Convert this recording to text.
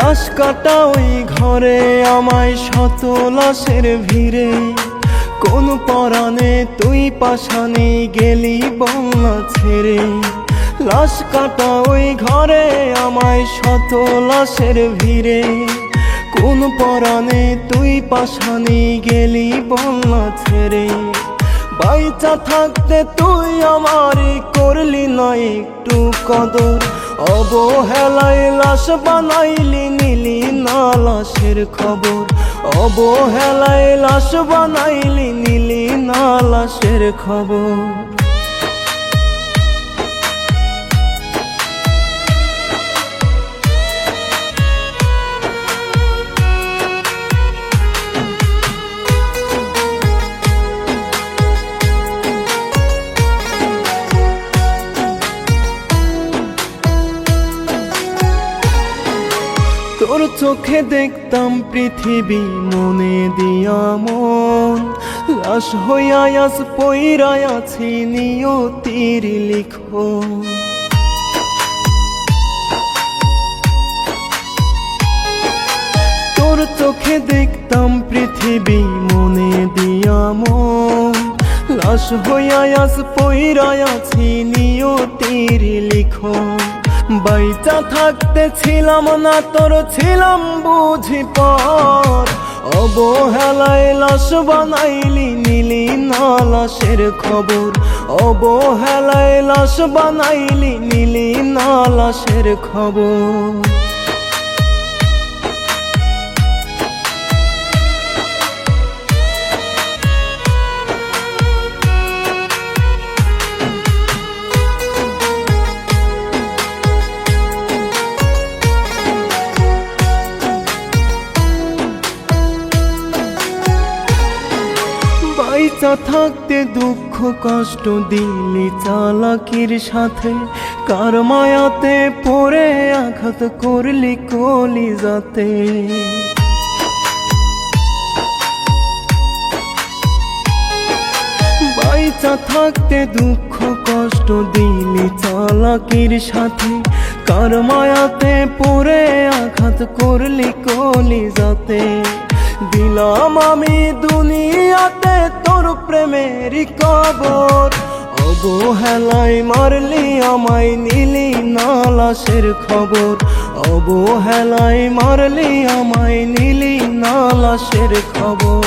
লাশ কাটা ওই ঘরে আমায় শত লাশের ভিড়ে, কোন পরাণে তুই পাশানে গেলি বন্যা ছেড়ে। লাশ কাটা ওই ঘরে আমায় শত লাশের ভিড়ে, কোন পরাণে তুই পাশানে গেলি বন্যা ছেড়ে। বাইচা থাকতে তুই আমারে করলি না একটু কদর, অবহেলায় লাশ বানাইলি নিলি না লাশের খবর। অবহেলায় লাশ বানাইলি নিলি না লাশের খবর। তোর চোখে দেখতাম পৃথিবী মনে দিয়া মন, লাশ হইয়া আজ পইরা আছি নিয়তির লিখন। তোর চোখে দেখতাম পৃথিবী মনে দিয়া মন, লাশ হইয়া আজ পইরা আছি নিয়তির লিখন। বাইচা থাকতে ছিলাম না তোর ছিলাম বুঝি পর, অবহেলায় লাশ বানাইলি নিলি না লাশের খবর। অবহেলায় লাশ বানাইলি নিলি না লাশের খবর। বাইচা থাকতে দুঃখ কষ্ট দিলি চালাকির সাথে, কার মায়াতে পড়ে আঘাত করলি কলিজাতে। বাইচা থাকতে দুঃখ কষ্ট দিলি চালাকির সাথে, কার মায়াতে পড়ে আঘাত করলি কলিজাতে। দিলাম আমি দুনিয়াতে তোর প্রেমের কবর, অবহেলায় মারলি আমায় নিলি না লাশের খবর। অবহেলায় মারলি আমায় নিলি না লাশের খবর।